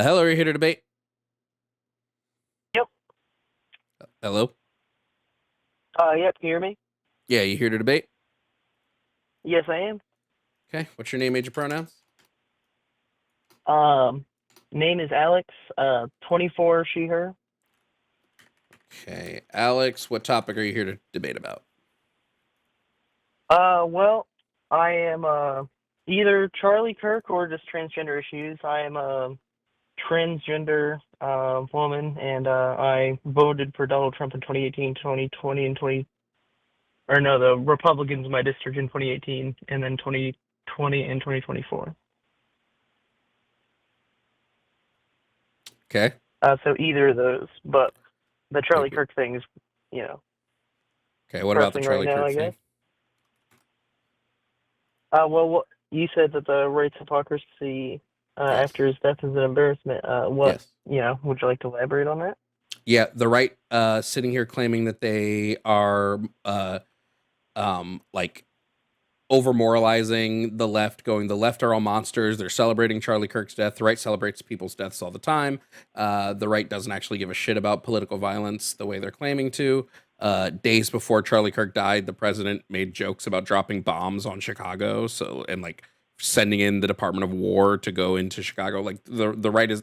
Hello, are you here to debate? Yep. Hello? Yep, can you hear me? Yeah, you here to debate? Yes, I am. Okay, what's your name, age, and pronouns? Name is Alex, 24, she, her. Okay, Alex, what topic are you here to debate about? Well, I am, either Charlie Kirk or just transgender issues. I am a transgender, woman, and, I voted for Donald Trump in 2018, 2020, and the Republicans in my district in 2018, and then 2020 and 2024. Okay. So either of those, but the Charlie Maybe. Kirk thing is, you know, Okay, what about the pressing Charlie right now, Kirk I thing? guess. Well, you said that the rates hypocrisy Yes. after his death is an embarrassment. Yes. Would you like to elaborate on that? Yeah, the right sitting here claiming that they are like over moralizing the left, going the left are all monsters. They're celebrating Charlie Kirk's death. The right celebrates people's deaths all the time. The right doesn't actually give a shit about political violence the way they're claiming to. Days before Charlie Kirk died, the president made jokes about dropping bombs on Chicago. And like sending in the Department of War to go into Chicago. Like the right is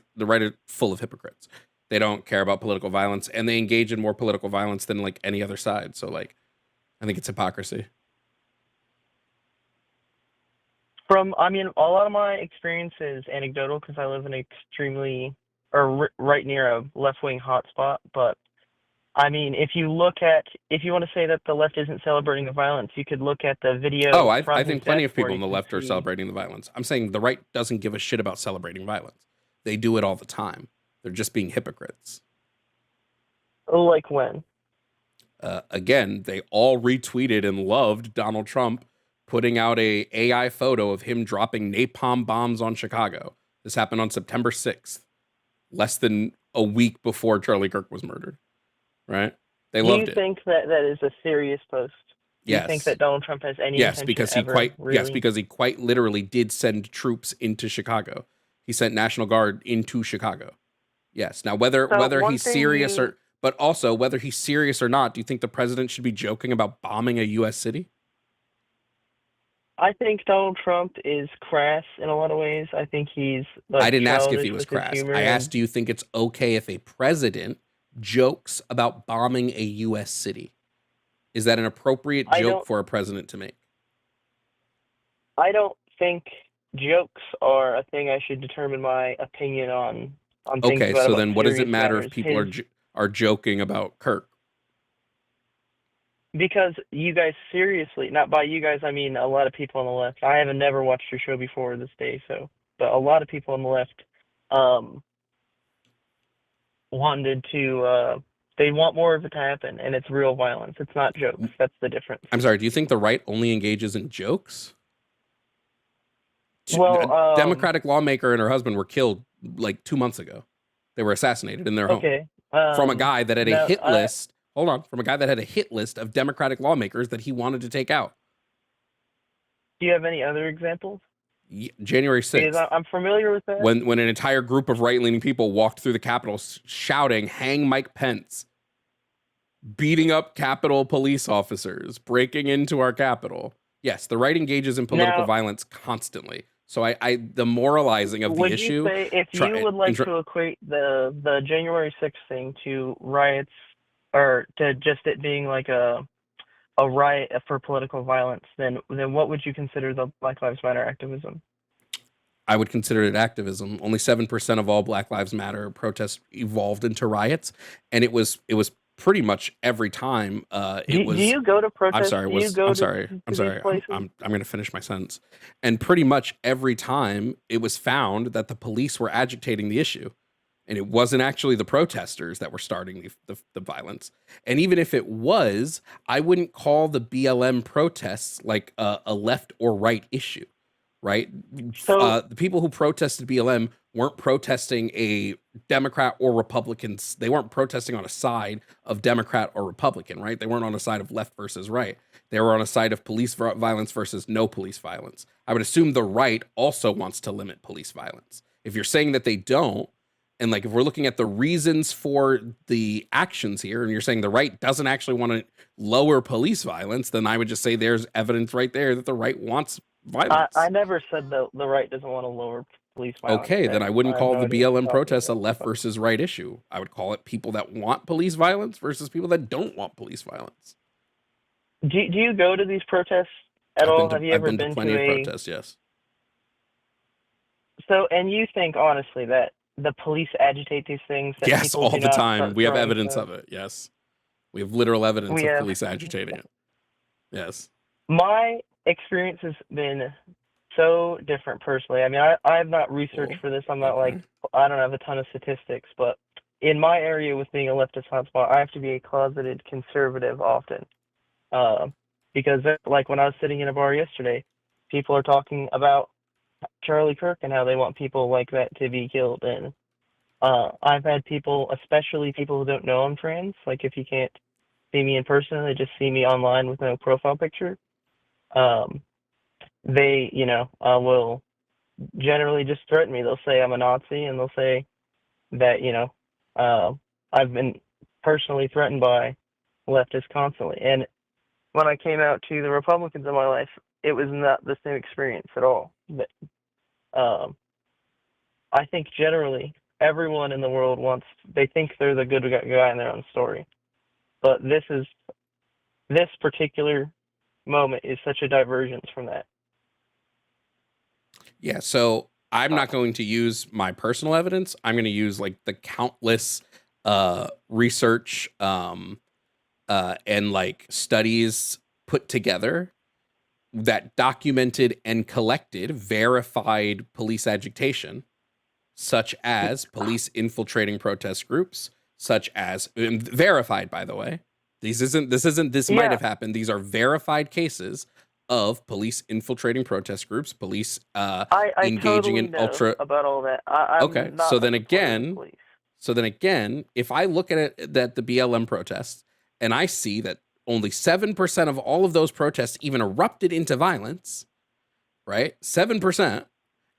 full of hypocrites. They don't care about political violence, and they engage in more political violence than like any other side. So like, I think it's hypocrisy. A lot of my experience is anecdotal because I live in right near a left-wing hotspot. But I mean, if you want to say that the left isn't celebrating the violence, you could look at the video Oh, I from his think plenty death of where people on you the can left are see. celebrating the violence. I'm saying the right doesn't give a shit about celebrating violence. They do it all the time. They're just being hypocrites. Like when? Again, they all retweeted and loved Donald Trump putting out a AI photo of him dropping napalm bombs on Chicago. This happened on September 6th, less than a week before Charlie Kirk was murdered, right? They Do you loved it. think that that is a serious post? Do you think Yes. that Donald Trump has any Yes, intention because ever, really? because he quite literally did send troops into Chicago. He sent National Guard into Chicago. Yes. Now So whether one he's thing serious you, or but also whether he's serious or not, do you think the president should be joking about bombing a US city? I think Donald Trump is crass in a lot of ways. I think he's I like didn't ask if childish he was with his crass. humor, I asked, and do you think it's okay if a president jokes about bombing a US city? Is that an appropriate I joke don't for a president to make? I don't think jokes are a thing I should determine my opinion on things Okay, so about then what does it serious matter if matters. people His are joking about Kirk? Because you guys seriously, not by you guys, I mean a lot of people on the left. I haven't never watched your show before this day, but a lot of people on the left um wanted to they want more of it to happen, and it's real violence. It's not jokes. That's the difference. I'm sorry, do you think the right only engages in jokes? Well, A Democratic lawmaker and her husband were killed like 2 months ago. They were assassinated in their home okay. from a guy that had a Now hit I list. Hold on, from a guy that had a hit list of Democratic lawmakers that he wanted to take out. Do you have any other examples? January Because 6th, I'm familiar with that. when an entire group of right-leaning people walked through the Capitol shouting, "Hang Mike Pence," beating up Capitol police officers, breaking into our Capitol. Yes, the right engages in political Now, violence constantly. So the moralizing of the would you issue, say if you would like to equate the January 6th thing to riots or to just it being like a riot for political violence, then what would you consider the Black Lives Matter activism? I would consider it activism. Only 7% of all Black Lives Matter protests evolved into riots, and it was pretty much every time. It was. Do you go to I'm protests? sorry. Do you go I'm to sorry. I'm these sorry. places? I'm going to finish my sentence. And pretty much every time, it was found that the police were agitating the issue, and it wasn't actually the protesters that were starting the violence. And even if it was, I wouldn't call the BLM protests like a left or right issue. right? So The people who protested BLM weren't protesting a Democrat or Republicans. They weren't protesting on a side of Democrat or Republican, right? They weren't on a side of left versus right. They were on a side of police violence versus no police violence. I would assume the right also wants to limit police violence. If you're saying that they don't, and like if we're looking at the reasons for the actions here, and you're saying the right doesn't actually want to lower police violence, then I would just say there's evidence right there that the right wants violence. I never said the right doesn't want to lower police violence. Okay, then I wouldn't I have call no the idea what BLM you're talking protests a about. left versus right issue. I would call it people that want police violence versus people that don't want police violence. Do you go to these protests at all? Have you I've ever been to been plenty to of a protests, yes. So, and you think honestly that the police agitate these things, that Yes, people all do the not time. start We have throwing evidence stuff? of it, yes. We have literal evidence We of have. police agitating it. Yes. My experience has been so different personally. I mean, I have not researched Cool. for this. I'm not Okay. I don't have a ton of statistics, but in my area with being a leftist hotspot, I have to be a closeted conservative often. Because like when I was sitting in a bar yesterday, people are talking about Charlie Kirk and how they want people like that to be killed. And I've had people, especially people who don't know I'm trans, like if you can't see me in person, they just see me online with no profile picture. Um, they, will generally just threaten me. They'll say I'm a Nazi, and they'll say that, uh, I've been personally threatened by leftists constantly. And when I came out to the Republicans in my life, it was not the same experience at all. But I think generally everyone in the world they think they're the good guy in their own story. But this particular moment is such a divergence from that. Yeah, so I'm not going to use my personal evidence. I'm going to use like the countless research and like studies put together that documented and collected verified police agitation, such as police infiltrating protest groups, such as verified, by the way. This might Yeah, have happened. These are verified cases of police infiltrating protest groups, police I engaging totally in know ultra. about all that. Okay, I'm not a supporter of the police. so then again, if I look at it that the BLM protests and I see that only 7% of all of those protests even erupted into violence, right? 7%.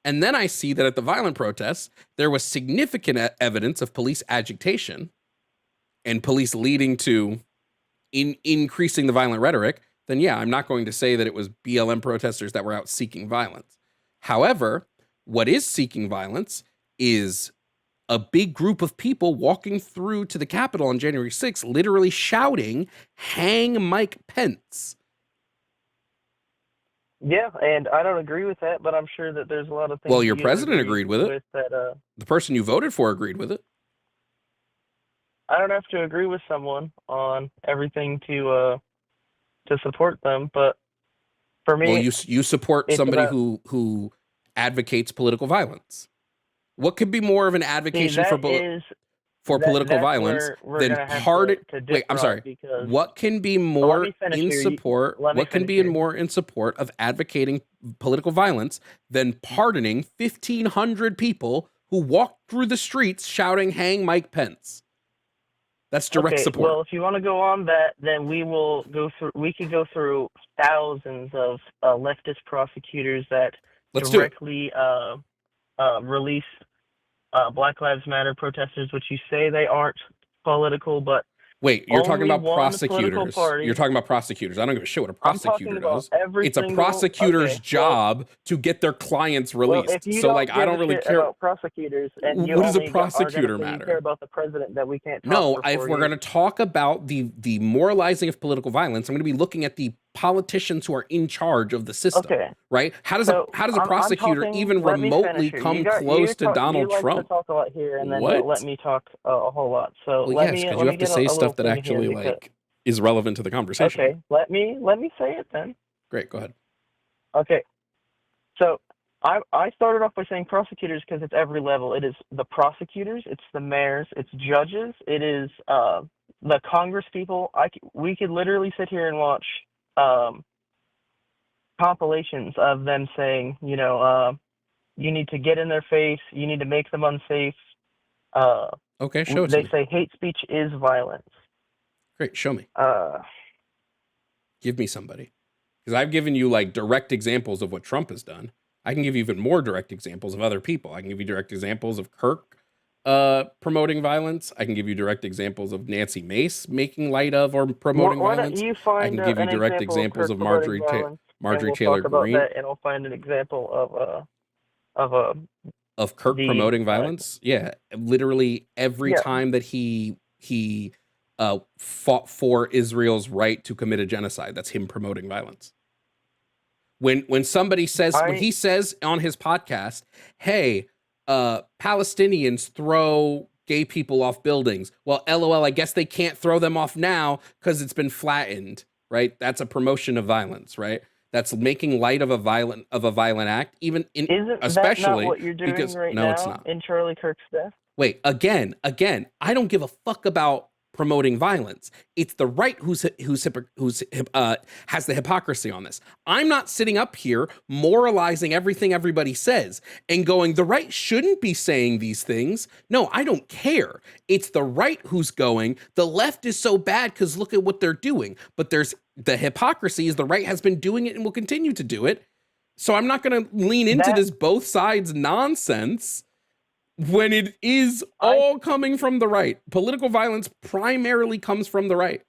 And then I see that at the violent protests, there was significant evidence of police agitation and police leading to increasing the violent rhetoric, then yeah, I'm not going to say that it was BLM protesters that were out seeking violence. However, what is seeking violence is a big group of people walking through to the Capitol on January 6th, literally shouting, "Hang Mike Pence." Yeah, and I don't agree with that, but I'm sure that there's a lot of things Well, that your you don't president agree agreed with it. that The person you voted for agreed with it. I don't have to agree with someone on everything to support them, but for Well, me, you support it's somebody about who advocates political violence. What could be more of an see advocation that is for political that's violence where we're than gonna have pardon? to Wait, I'm differ on sorry. because What can be let more me finish in here. support? Let me What can finish be here. more in support of advocating political violence than pardoning 1,500 people who walked through the streets shouting "Hang Mike Pence"? That's direct Okay, support. well, if you want to go on that, then we could go through thousands of leftist prosecutors that Let's do it. directly release Black Lives Matter protesters, which you say they aren't political, but Wait, you're talking only about one political prosecutors. You're party. talking about prosecutors. I don't give a shit what a I'm talking prosecutor about does. every It's a single. prosecutor's Okay, well, job to get their clients if released. you So, like, don't I give don't a really shit care. about prosecutors and you What does a only are going to prosecutor say you care matter? about the president that we can't talk No, for if 4 we're going to years. talk about the moralizing of political violence, I'm going to be looking at the politicians who are in charge of the system, Okay, right? How does so a I'm prosecutor talking. even Let me finish remotely here. come close to You Donald like to Trump? talk a lot here and then don't let What? me talk a whole lot. So Well, yes, because let you me have to get say a little stuff that thing here actually because like is relevant to the conversation. okay, let me say it then. Great, go ahead. Okay, so I started off by saying prosecutors because it's every level. It is the prosecutors, it's the mayors, it's judges, it is the Congress people. We could literally sit here and watch compilations of them saying, you need to get in their face, you need to make them unsafe. Okay, show it to They me. say hate speech is violence. Great, show me. Uh, Give me somebody. Because I've given you like direct examples of what Trump has done. I can give you even more direct examples of other people. I can give you direct examples of Kirk promoting violence. I can give you direct examples of Nancy Mace making light of or promoting why don't violence. you I find can give you an direct example of examples Kirk of promoting violence, and Marjorie we'll Taylor talk about Greene. that, and I'll find an example of Kirk the promoting violence. Yeah, literally every yeah. time that he fought for Israel's right to commit a genocide, that's him promoting violence. When somebody says, when he says on his podcast, hey, Palestinians throw gay people off buildings. Well, LOL, I guess they can't throw them off now because it's been flattened, right? That's a promotion of violence, right? That's making light of a violent act, even in Isn't especially that not what you're doing because right no, now it's not. in Charlie Kirk's death? Wait, again, I don't give a fuck about promoting violence. It's the right who's has the hypocrisy on this. I'm not sitting up here moralizing everything everybody says and going, the right shouldn't be saying these things. No, I don't care. It's the right who's going, the left is so bad because look at what they're doing. But there's the hypocrisy is the right has been doing it and will continue to do it. So I'm not going to lean into this both sides nonsense when it is all coming from the right. Political violence primarily comes from the right.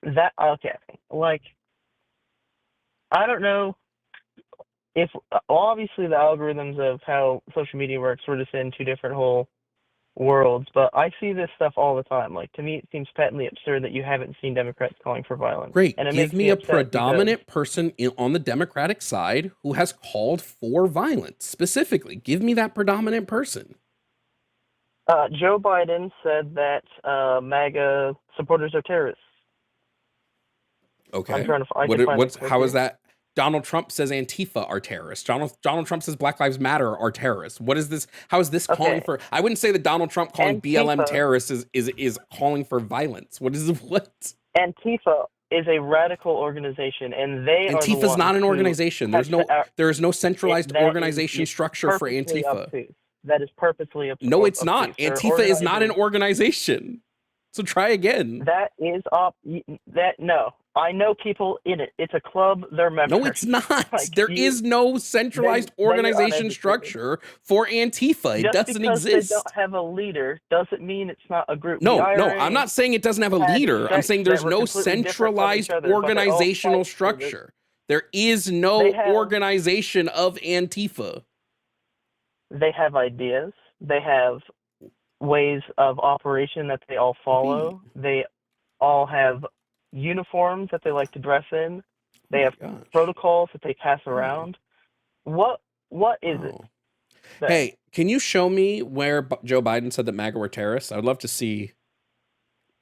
Okay. Like, I don't know if, obviously the algorithms of how social media works, we're just in two different whole worlds, but I see this stuff all the time. Like, to me, it seems patently absurd that you haven't seen Democrats calling for violence. Great. And it Give makes me a predominant because person on the Democratic side who has called for violence. Specifically, give me that predominant person. Joe Biden said that MAGA supporters are terrorists. Okay. I'm trying to How is that? Donald Trump says Antifa are terrorists. Donald Trump says Black Lives Matter are terrorists. What is this? How is this calling for? I wouldn't say that Donald Trump calling BLM terrorists is calling for violence. What? Antifa is a radical organization, and Antifa's not an organization. There is no centralized organization structure for Antifa. Obtuse. That is purposely obtuse. No, it's not. Antifa is not an organization. So try again. No. I know people in it. It's a club. They're members. No, it's not. There is no centralized organization structure for Antifa. It doesn't exist. Just because they don't have a leader doesn't mean it's not a group. No, I'm not saying it doesn't have a leader. I'm saying there's no centralized organizational structure. There is no organization of Antifa. They have ideas. They have ways of operation that they all follow. They all have uniforms that they like to dress in. They have protocols that they pass around. What is it? Hey, can you show me where Joe Biden said that MAGA were terrorists? I would love to see,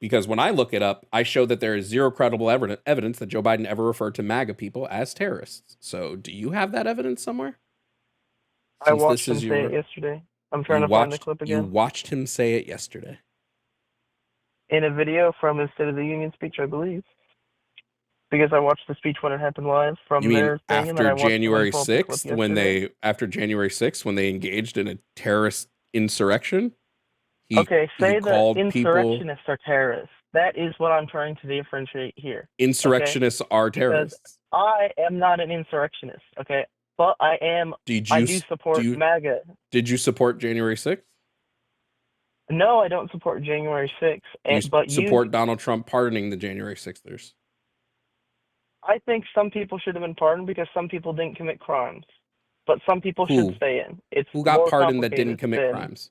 because when I look it up, I show that there is zero credible evidence that Joe Biden ever referred to MAGA people as terrorists. So do you have that evidence somewhere? I watched him say it yesterday. I'm trying to find the clip again. You watched him say it yesterday? In a video from his State of the Union speech, I believe. Because I watched the speech when it happened live from their thing. After January 6th, after January 6th, when they engaged in a terrorist insurrection? Say that insurrectionists are terrorists. That is what I'm trying to differentiate here. Insurrectionists are terrorists. Because I am not an insurrectionist, okay? But I do support MAGA. Did you support January 6th? No, I don't support January 6th. But you support Donald Trump pardoning the January 6thers. I think some people should have been pardoned because some people didn't commit crimes. But some people should stay in. Who got pardoned that didn't commit crimes?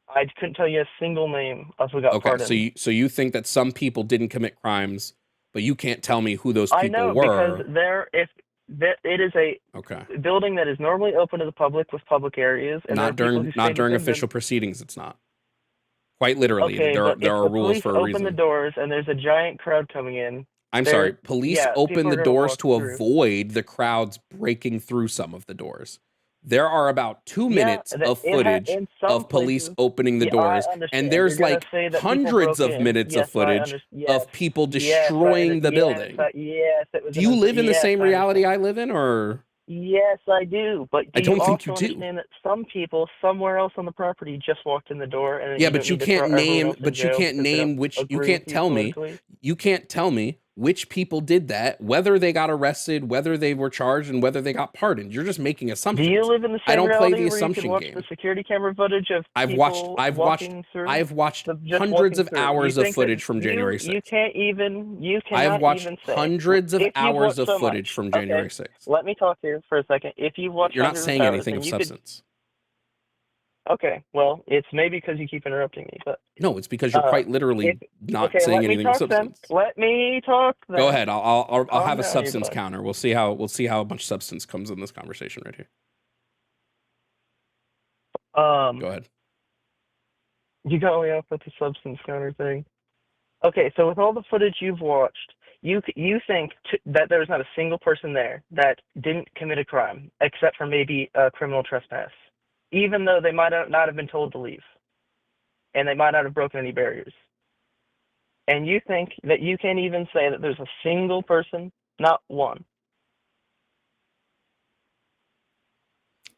I couldn't tell you a single name of who got pardoned. Okay, so you think that some people didn't commit crimes, but you can't tell me who those people were. I know, because it is a building that is normally open to the public with public areas. And not during official proceedings, it's not. Quite literally, there are rules for a reason. Open the doors and there's a giant crowd coming in. I'm sorry, police open the doors to avoid the crowds breaking through some of the doors. There are about 2 minutes of footage in some of police places. opening the Yeah, I doors, understand. and You're there's gonna like say that people hundreds broke of in. minutes of Yes, I footage understand. Yes, of people yes, I destroying the yes, building. yes, it was Do you live in the yes, same I understand. reality I live in, or? Yes, I do. But I do you don't think you also do. understand that some people somewhere else on the property just walked in the door, and Yeah, you but don't you need to throw can't everyone name, else in jail because they don't you agree with can't you tell me, politically? which people did that, whether they got arrested, whether they were charged, and whether they got pardoned. You're just making Do you assumptions. live in the I same don't play reality the where you can assumption watch the game. security camera footage of I've watched, people I've watched, walking through? I've watched Just hundreds walking of through. You hours of think that footage from January you 6th. you I have cannot watched even say hundreds of if you've hours watched of so much. footage from Okay, January 6th. let me talk here for a second. If you've watched You're not hundreds of saying hours, anything then of you could. substance. Okay, well, it's maybe because you keep interrupting me, but No, it's because you're quite literally not okay, saying let me anything of talk then. substance. Let me talk then. Go ahead. I'll Calm have a down, substance everybody. counter. We'll see how much substance comes in this conversation right here. Go ahead. You got me off with the substance counter thing. Okay, so with all the footage you've watched, you think that there's not a single person there that didn't commit a crime, except for maybe a criminal trespass, even though they might not have been told to leave, and they might not have broken any barriers. And you think that you can't even say that there's a single person, not one.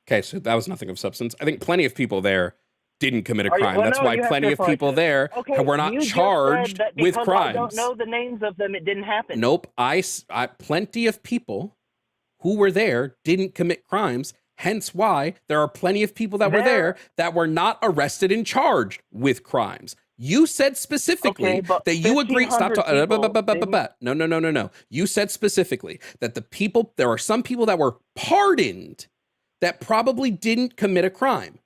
Okay, so that was nothing of substance. I think plenty of people there didn't commit a crime. Well, That's no, why you have to plenty of apply people to. there Okay, were not you just charged said that with because I don't crimes. know the names of them, it didn't happen. Nope. Plenty of people who were there didn't commit crimes. Hence why there are plenty of people that were there that were not arrested and charged with crimes. You said specifically Okay, but that you agree. Stop 1,500 people didn't. No. You said specifically that there are some people that were pardoned that probably didn't commit a crime.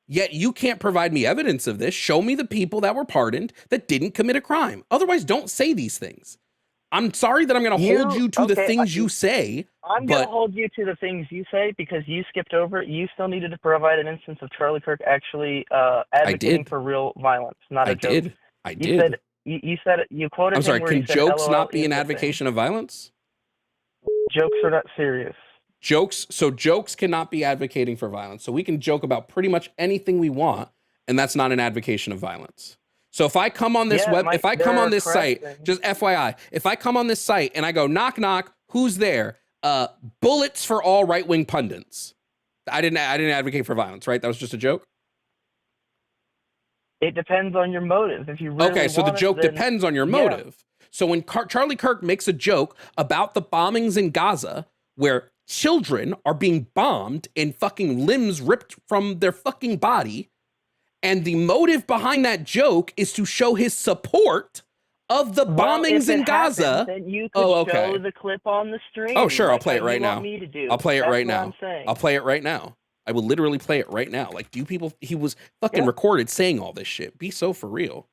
Yet you can't provide me evidence of this. Show me the people that were pardoned that didn't commit a crime. Otherwise, don't say these things. I'm sorry that I'm going to hold you to the things you say. I'm going to hold you to the things you say because you skipped over. You still needed to provide an instance of Charlie Kirk actually advocating for real violence, not a joke. I did. You said you quoted I'm sorry. him where Can he said, jokes LOL not be is an the thing. advocation of violence? Jokes are not serious. Jokes cannot be advocating for violence. So we can joke about pretty much anything we want, and that's not an advocation of violence. So if I come on this site, just FYI, if I come on this site and I go knock knock, who's there? Bullets for all right-wing pundits. I didn't advocate for violence, right? That was just a joke. It depends on your motive. If you really okay, so the joke depends on your motive. So when Charlie Kirk makes a joke about the bombings in Gaza, where children are being bombed and fucking limbs ripped from their fucking body, and the motive behind that joke is to show his support of the bombings in Gaza. Then you could show the clip on the stream. Oh, sure, I'll play it right now. I'll play it right now. I'll play it right now. I will literally play it right now. Like, he was fucking recorded saying all this shit. Be so for real.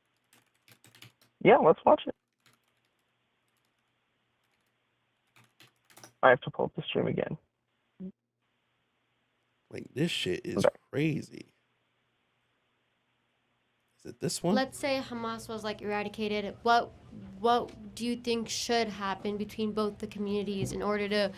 Yeah, let's watch it. I have to pull up the stream again. Like, this shit is crazy. Is it this one? Let's say Hamas was like eradicated. What do you think should happen between both the communities in order to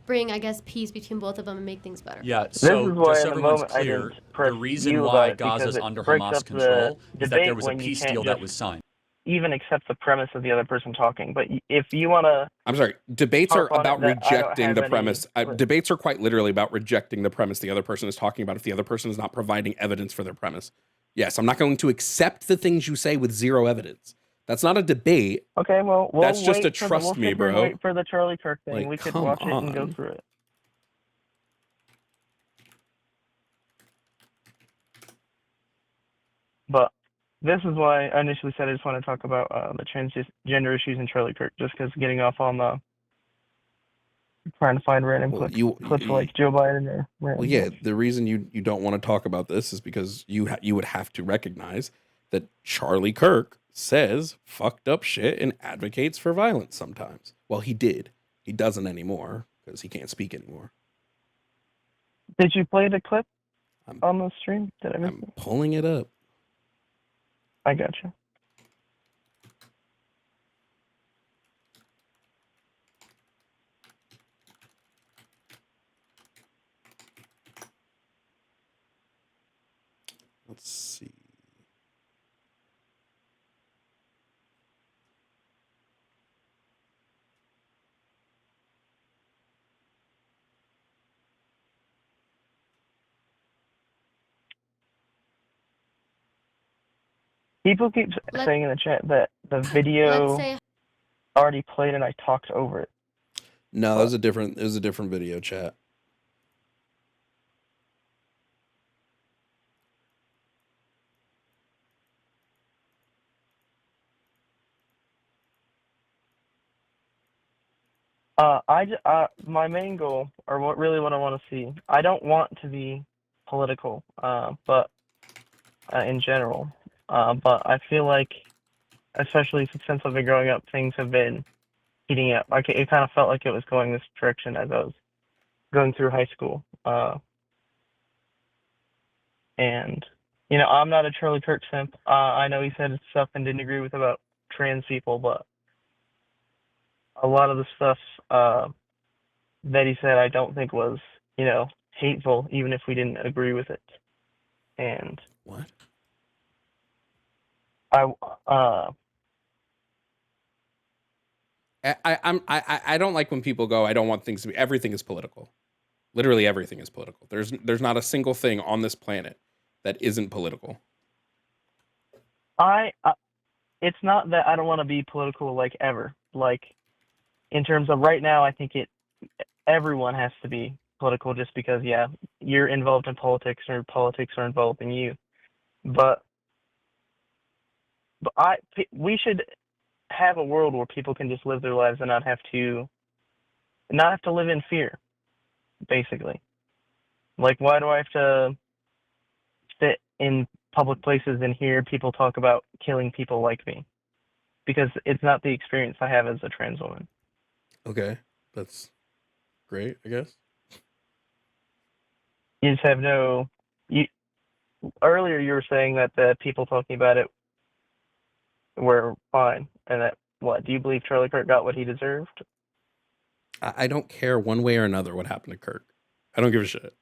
bring, I guess, peace between both of them and make things better? Yeah, so just so everyone's clear, the reason why Gaza's under Hamas control is that there was a peace deal that was signed. Even accept the premise of the other person talking. But if you want to... I'm sorry. Debates are about rejecting the premise. Debates are quite literally about rejecting the premise the other person is talking about if the other person is not providing evidence for their premise. Yes, I'm not going to accept the things you say with zero evidence. That's not a debate. Okay, well, that's just a trust me, bro. Wait for the Charlie Kirk thing. Like, we could watch it and go through it. But this is why I initially said I just want to talk about the transgender issues in Charlie Kirk, just because getting off on the trying to find random clips like Joe Biden or random clips. The reason you don't want to talk about this is because you would have to recognize that Charlie Kirk says fucked up shit and advocates for violence sometimes. Well, he did. He doesn't anymore because he can't speak anymore. Did you play the clip on the stream? Did I miss it? I'm pulling it up. I gotcha. Let's see. People keep saying in the chat that the video already played and I talked over it. No, it was a different video, chat. My main goal, or what I want to see, I don't want to be political, but in general, but I feel like, especially since I've been growing up, things have been heating up. It kind of felt like it was going this direction as I was going through high school, and I'm not a Charlie Kirk simp. I know he said stuff and didn't agree with about trans people, but a lot of the stuff that he said I don't think was, hateful, even if we didn't agree with it. And what? I don't like when people go, I don't want things to be, everything is political. Literally everything is political. There's not a single thing on this planet that isn't political. It's not that I don't want to be political, like, ever. Like, in terms of right now, I think everyone has to be political just because, yeah, you're involved in politics or politics are involved in you. But we should have a world where people can just live their lives and not have to live in fear, basically. Like, why do I have to sit in public places and hear people talk about killing people like me? Because it's not the experience I have as a trans woman. Okay, that's great, I guess. You just have earlier you were saying that the people talking about it were fine, and that, do you believe Charlie Kirk got what he deserved? I don't care one way or another what happened to Kirk. I don't give a shit.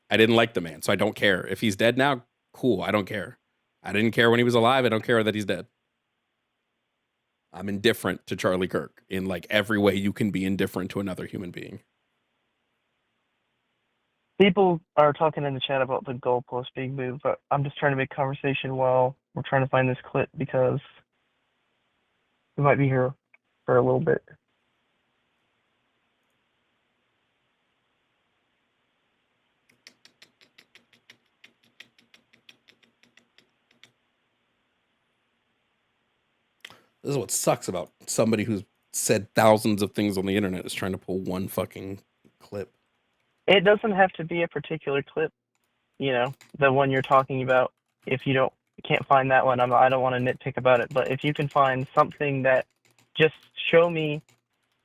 I didn't like the man, so I don't care. If he's dead now, cool, I don't care. I didn't care when he was alive, I don't care that he's dead. I'm indifferent to Charlie Kirk in like every way you can be indifferent to another human being. People are talking in the chat about the goalpost being moved, but I'm just trying to make conversation while we're trying to find this clip because we might be here for a little bit. This is what sucks about somebody who's said thousands of things on the internet is trying to pull one fucking clip. It doesn't have to be a particular clip, the one you're talking about. If you can't find that one, I don't want to nitpick about it. But if you can find something that just show me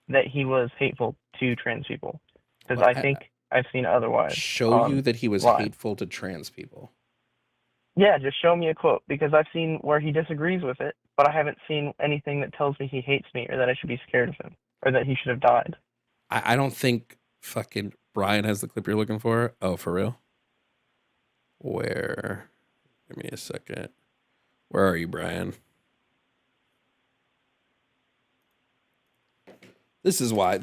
that he was hateful to trans people, because I think I've seen otherwise. Show you that he was hateful to trans people. Yeah, just show me a quote, because I've seen where he disagrees with it, but I haven't seen anything that tells me he hates me or that I should be scared of him or that he should have died. I don't think fucking Brian has the clip you're looking for. Oh, for real? Where? Give me a second. Where are you, Brian? This is why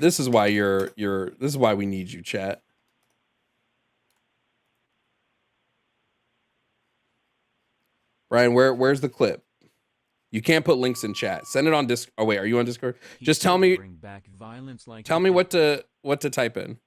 we need you, chat. Brian, where's the clip? You can't put links in chat. Send it on Discord. Oh wait, are you on Discord? Just tell me. Tell me what to type in.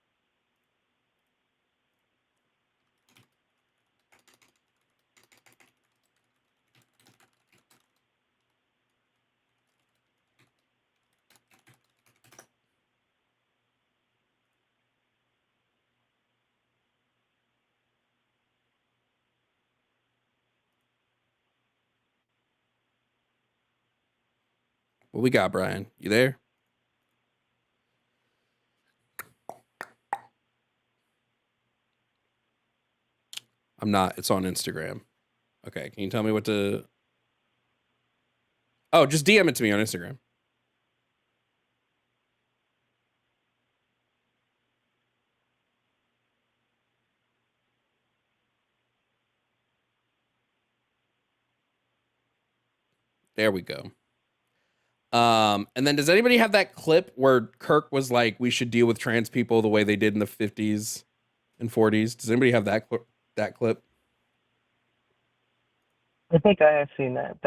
What we got, Brian? You there? I'm not. It's on Instagram. Okay, can you tell me what to... Oh, just DM it to me on Instagram. There we go. And then does anybody have that clip where Kirk was like, we should deal with trans people the way they did in the 50s and 40s? Does anybody have that clip? I think I have seen that.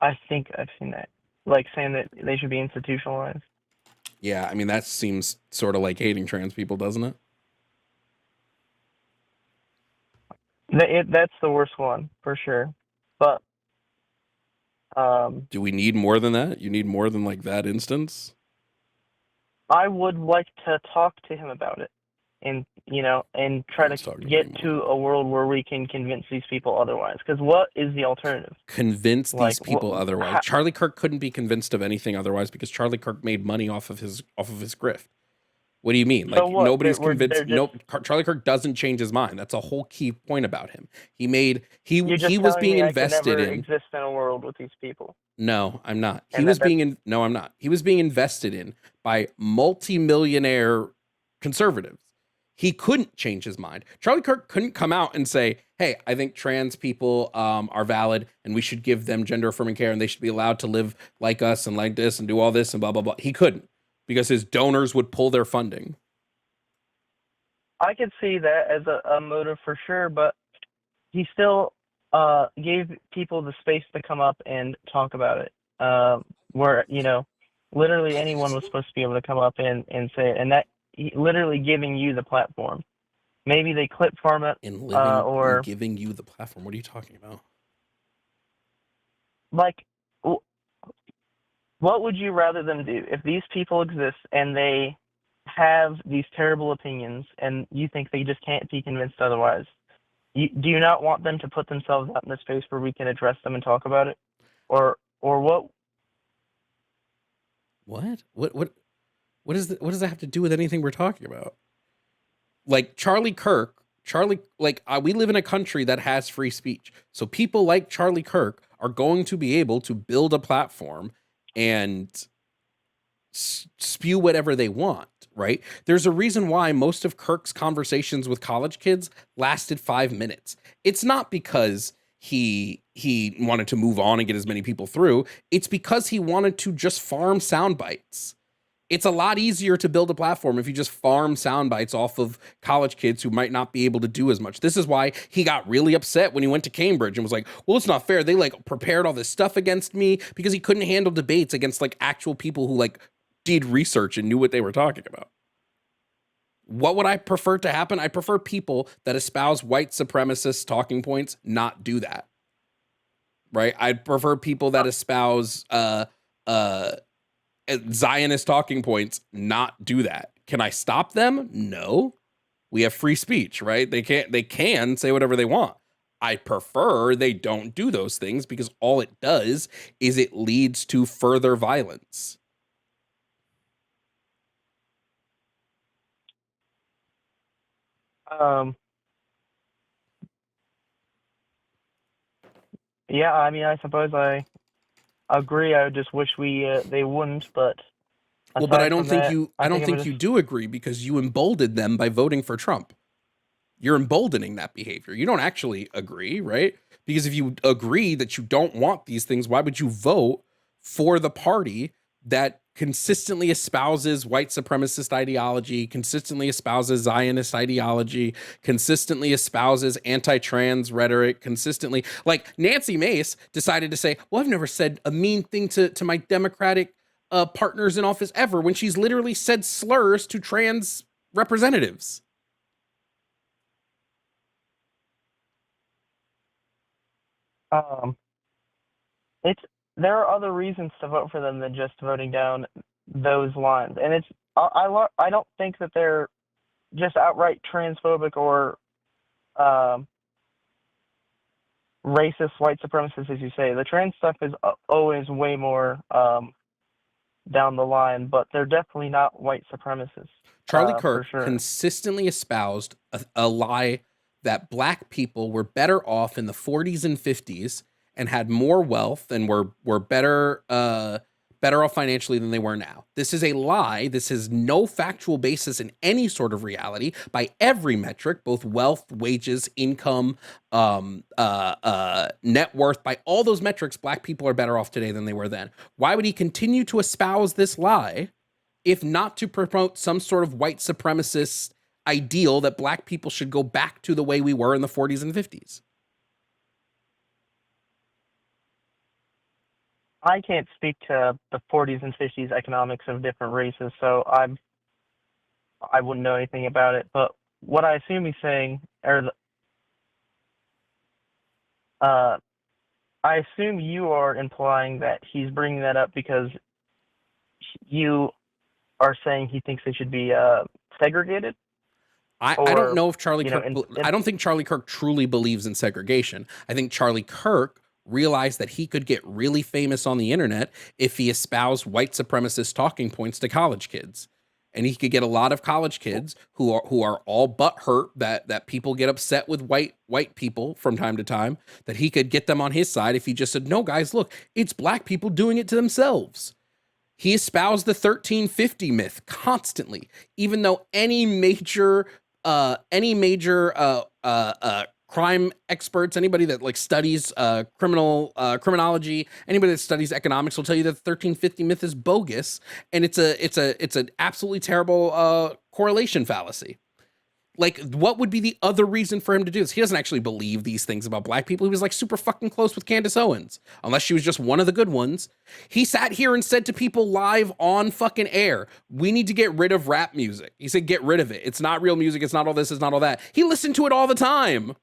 I think I've seen that. Like saying that they should be institutionalized. Yeah, I mean, that seems sort of like hating trans people, doesn't it? That's the worst one, for sure. But do we need more than that? You need more than like that instance? I would like to talk to him about it, and try to get to a world where we can convince these people otherwise. Because what is the alternative? Convince these people otherwise. Charlie Kirk couldn't be convinced of anything otherwise because Charlie Kirk made money off of his grift. What do you mean? Like, nobody's convinced. Charlie Kirk doesn't change his mind. That's a whole key point about him. He was being invested in. Exist in a world with these people. No, I'm not. No, I'm not. He was being invested in by multi-millionaire conservatives. He couldn't change his mind. Charlie Kirk couldn't come out and say, hey, I think trans people are valid and we should give them gender affirming care and they should be allowed to live like us and like this and do all this and blah, blah, blah. He couldn't because his donors would pull their funding. I could see that as a motive for sure, but he still gave people the space to come up and talk about it, where, literally anyone was supposed to be able to come up and say it, and that literally giving you the platform. Maybe they clip farm it, or giving you the platform. What are you talking about? Like, what would you rather them do if these people exist and they have these terrible opinions and you think they just can't be convinced otherwise? Do you not want them to put themselves out in the space where we can address them and talk about it? Or what? What does that have to do with anything we're talking about? Like Charlie Kirk, we live in a country that has free speech. So people like Charlie Kirk are going to be able to build a platform and spew whatever they want, right? There's a reason why most of Kirk's conversations with college kids lasted 5 minutes. It's not because he wanted to move on and get as many people through. It's because he wanted to just farm sound bites. It's a lot easier to build a platform if you just farm sound bites off of college kids who might not be able to do as much. This is why he got really upset when he went to Cambridge and was like, well, it's not fair. They like prepared all this stuff against me, because he couldn't handle debates against like actual people who like did research and knew what they were talking about. What would I prefer to happen? I prefer people that espouse white supremacist talking points not do that. Right? I'd prefer people that espouse Zionist talking points not do that. Can I stop them? No. We have free speech, right? They can say whatever they want. I prefer they don't do those things, because all it does is it leads to further violence. Yeah, I mean, I suppose I agree. I just wish they wouldn't, but well, but I don't think you do agree, because you emboldened them by voting for Trump. You're emboldening that behavior. You don't actually agree, right? Because if you agree that you don't want these things, why would you vote for the party that consistently espouses white supremacist ideology, consistently espouses Zionist ideology, consistently espouses anti-trans rhetoric, consistently, like Nancy Mace decided to say, well, I've never said a mean thing to my Democratic partners in office ever, when she's literally said slurs to trans representatives. There are other reasons to vote for them than just voting down those lines, and I don't think that they're just outright transphobic or racist white supremacists, as you say. The trans stuff is always way more down the line, but they're definitely not white supremacists. Charlie Kirk consistently espoused a lie that black people were better off in the 40s and 50s and had more wealth and were better better off financially than they were now. This is a lie. This has no factual basis in any sort of reality by every metric, both wealth, wages, income, net worth. By all those metrics, black people are better off today than they were then. Why would he continue to espouse this lie if not to promote some sort of white supremacist ideal that black people should go back to the way we were in the 40s and 50s? I can't speak to the 40s and 50s economics of different races, so I wouldn't know anything about it. But what I assume he's saying, I assume you are implying that he's bringing that up because you are saying he thinks they should be segregated. I don't know if Charlie Kirk. I don't think Charlie Kirk truly believes in segregation. I think Charlie Kirk realized that he could get really famous on the internet if he espoused white supremacist talking points to college kids, and he could get a lot of college kids who are all butthurt that people get upset with white people from time to time, that he could get them on his side if he just said, no guys, look, it's black people doing it to themselves. He espoused the 1350 myth constantly, even though any major crime experts, anybody that like studies criminology, anybody that studies economics will tell you that the 1350 myth is bogus, and it's an absolutely terrible correlation fallacy. Like, what would be the other reason for him to do this? He doesn't actually believe these things about black people. He was like super fucking close with Candace Owens, unless she was just one of the good ones. He sat here and said to people live on fucking air, we need to get rid of rap music. He said, get rid of it. It's not real music. It's not all this. It's not all that. He listened to it all the time.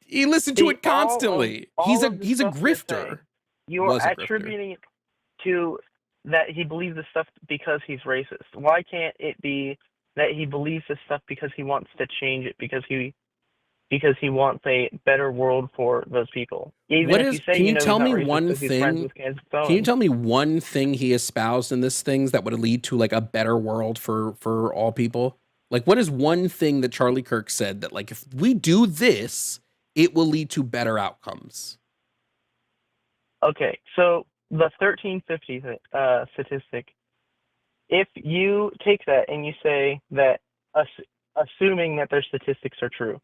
He listened to it constantly. He's a grifter. You are attributing it to that he believes this stuff because he's racist. Why can't it be that he believes this stuff because he wants to change it, because he wants a better world for those people? Can you tell me one thing he espoused in this things that would lead to like a better world for all people? Like, what is one thing that Charlie Kirk said that like, if we do this, it will lead to better outcomes? Okay, so the 1350 statistic, if you take that and you say that, assuming that their statistics are true,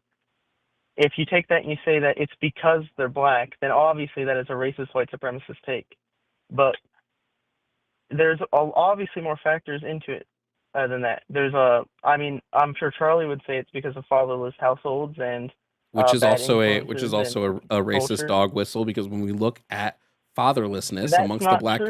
if you take that and you say that it's because they're black, then obviously that is a racist white supremacist take. But there's obviously more factors into it than that. I'm sure Charlie would say it's because of fatherless households and which is also a racist culture. Dog whistle, because when we look at fatherlessness That's amongst the black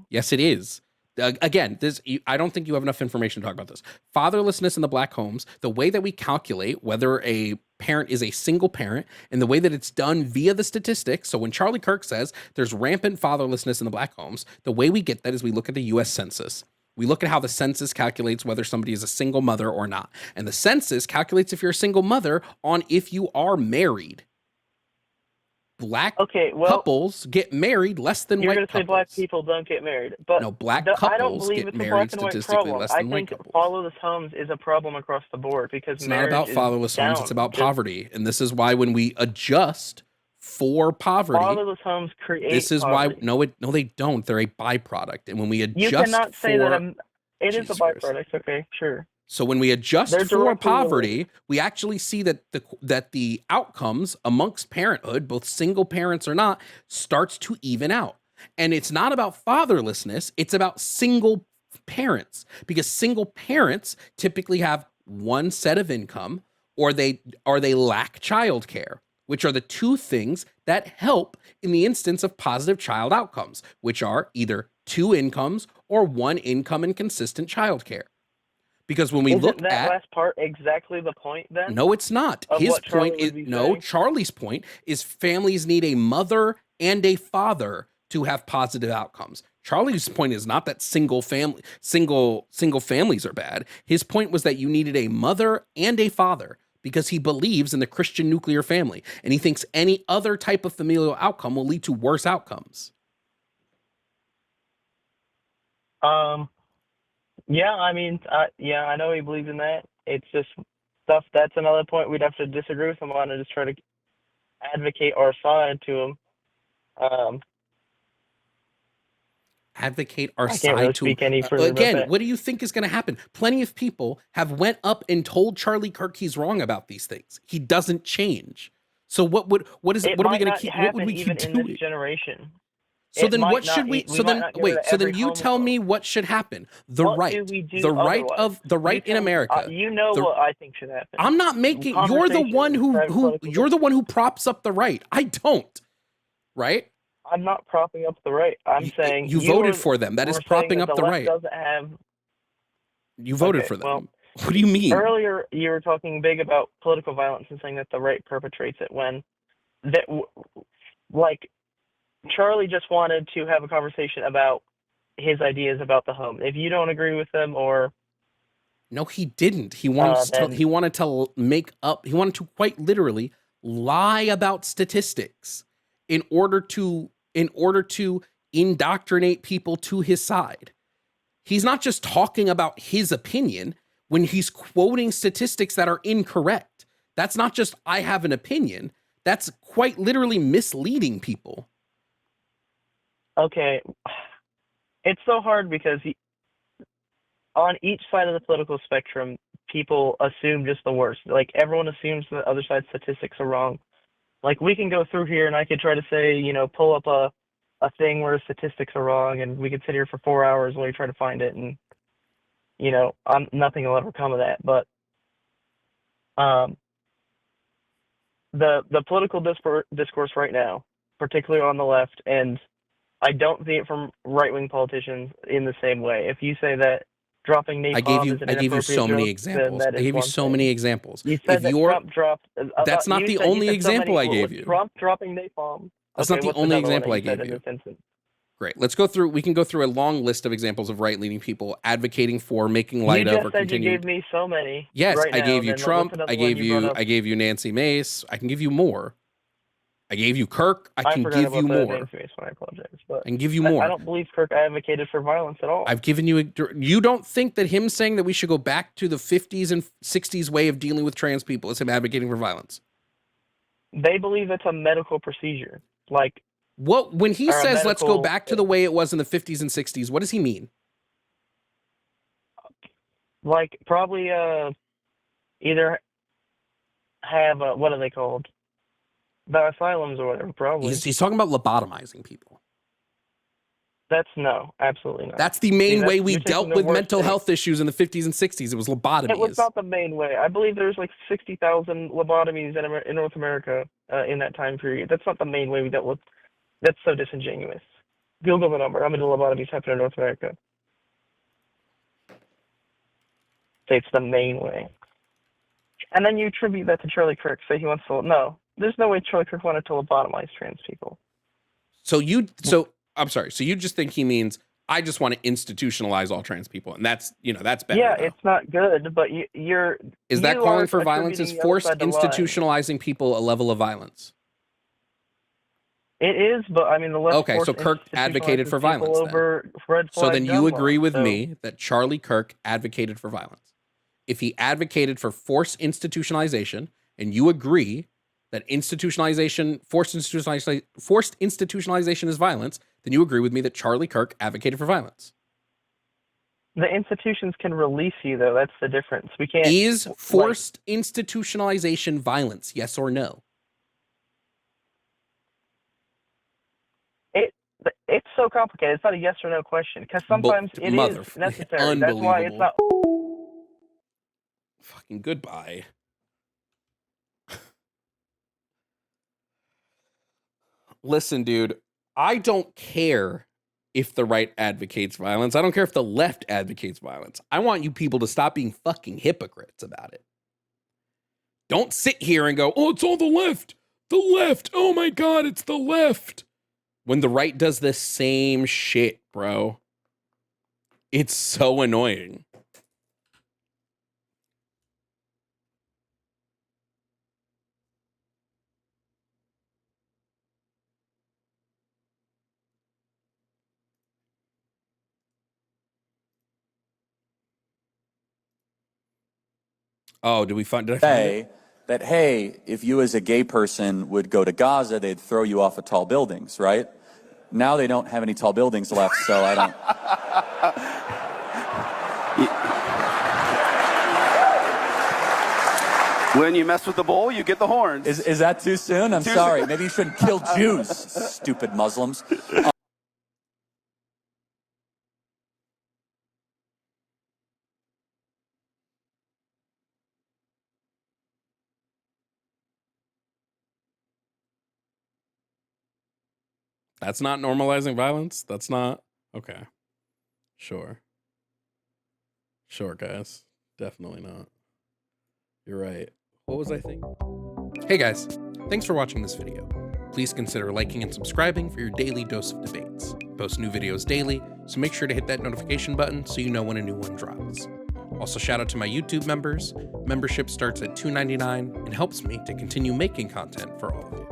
yes, it is. Again, I don't think you have enough information to talk about this. Fatherlessness in the black homes, the way that we calculate whether a parent is a single parent, and the way that it's done via the statistics. So when Charlie Kirk says there's rampant fatherlessness in the black homes, the way we get that is we look at the U.S. Census. We look at how the census calculates whether somebody is a single mother or not. And the census calculates if you're a single mother on if you are married. Black couples get married less than white couples. You're going to say black people don't get married. But no, black couples get married statistically less than white couples. I think fatherless homes is a problem across the board because it's not about fatherless homes, it's about poverty. And this is why when we adjust for poverty, fatherless homes create poverty. No, they don't. They're a byproduct. And when we adjust, you cannot say that it is a byproduct. Okay, sure. So when we adjust for poverty, we actually see that the outcomes amongst parenthood, both single parents or not, starts to even out. And it's not about fatherlessness, it's about single parents, because single parents typically have one set of income, or they lack childcare, which are the two things that help in the instance of positive child outcomes, which are either two incomes or one income and consistent childcare. Because when we look at that last part exactly the point then? No, it's not. His point is Charlie's point is families need a mother and a father to have positive outcomes. Charlie's point is not that single families are bad. His point was that you needed a mother and a father, because he believes in the Christian nuclear family, and he thinks any other type of familial outcome will lead to worse outcomes. Yeah, I know he believes in that. It's just stuff. That's another point we'd have to disagree with him on and just try to advocate our side to him. advocate our I can't really side speak any further about again, that. what do you think is going to happen? Plenty of people have went up and told Charlie Kirk he's wrong about these things. He doesn't change. So what are we going to keep? What would we keep doing? In this generation. So then what should we so then wait, so then you tell me what should happen. The right in America. You know what I think should happen. I'm not making you're the one who props up the right. I don't. Right? I'm not propping up the right. I'm saying you voted for them. That is propping up the right. Doesn't have You voted for them. Well, what do you mean? Earlier you were talking big about political violence and saying that the right perpetrates it when like Charlie just wanted to have a conversation about his ideas about the home. If you don't agree with them, or no, he didn't. He wanted to quite literally lie about statistics in order to indoctrinate people to his side. He's not just talking about his opinion when he's quoting statistics that are incorrect. That's not just I have an opinion. That's quite literally misleading people. Okay, it's so hard because on each side of the political spectrum, people assume just the worst. Like, everyone assumes the other side's statistics are wrong. Like, we can go through here and I could try to say, pull up a thing where statistics are wrong, and we could sit here for 4 hours while you try to find it, and, nothing will ever come of that. But the political discourse right now, particularly on the left, and I don't see it from right-wing politicians in the same way. If you say that dropping napalm is an inappropriate joke, I gave you so many examples. I gave you so many examples. You said that Trump dropped... That's not the only example I gave you. Trump dropping napalm. That's not the only example I gave you. Great. We can go through a long list of examples of right-leaning people advocating for, making light of, or continuing. You gave me so many. Yes, I gave you Trump. I gave you Nancy Mace. I can give you more. I gave you Kirk. I can give you more. I apologize, but I can give you more. I don't believe Kirk advocated for violence at all. I've given you you don't think that him saying that we should go back to the 50s and 60s way of dealing with trans people is him advocating for violence? They believe it's a medical procedure. Like, when he says let's go back to the way it was in the 50s and 60s, what does he mean? Like, probably either have what are they called? The asylums or whatever, probably. He's talking about lobotomizing people. No, absolutely not. That's the main way we dealt with mental health issues in the 50s and 60s. It was lobotomies. It was not the main way. I believe there's like 60,000 lobotomies in North America in that time period. That's not the main way we dealt with. That's so disingenuous. Google the number. How many lobotomies happen in North America? Say it's the main way. And then you attribute that to Charlie Kirk. Say he wants to... No. There's no way Charlie Kirk wanted to lobotomize trans people. I'm sorry. So you just think he means I just want to institutionalize all trans people, and that's better. Yeah, it's not good, but you're. Is that calling for violence? Is forced institutionalizing people a level of violence? It is, but I mean the left. Okay, so Kirk advocated for violence. So then you agree with me that Charlie Kirk advocated for violence. If he advocated for forced institutionalization, and you agree that forced institutionalization is violence, then you agree with me that Charlie Kirk advocated for violence. The institutions can release you, though. That's the difference. We can't. Is forced institutionalization violence? Yes or no? It's so complicated. It's not a yes or no question, because sometimes it is necessary. That's why it's not. Fucking goodbye. Listen, dude, I don't care if the right advocates violence. I don't care if the left advocates violence. I want you people to stop being fucking hypocrites about it. Don't sit here and go, oh, it's all the left. The left. Oh my God, it's the left. When the right does the same shit, bro. It's so annoying. Oh, did I find it? That, hey, if you as a gay person would go to Gaza, they'd throw you off of tall buildings, right? Now they don't have any tall buildings left, so I don't. When you mess with the bull, you get the horns. Is that too soon? I'm sorry. Maybe you shouldn't kill Jews, stupid Muslims. That's not normalizing violence? That's not? Okay. Sure. Sure, guys. Definitely not. You're right. What was I thinking? Hey guys, thanks for watching this video. Please consider liking and subscribing for your daily dose of debates. I post new videos daily, so make sure to hit that notification button so you know when a new one drops. Also, shout out to my YouTube members. Membership starts at $2.99 and helps me to continue making content for all of you.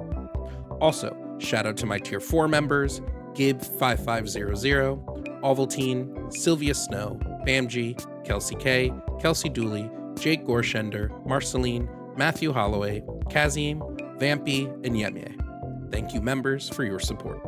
Also, shout out to my Tier 4 members, Gib5500, Ovaltine, Sylvia Snow, Bamji, Kelsey K, Kelsey Dooley, Jake Gorshender, Marceline, Matthew Holloway, Kazim, Vampy, and Yemye. Thank you, members, for your support.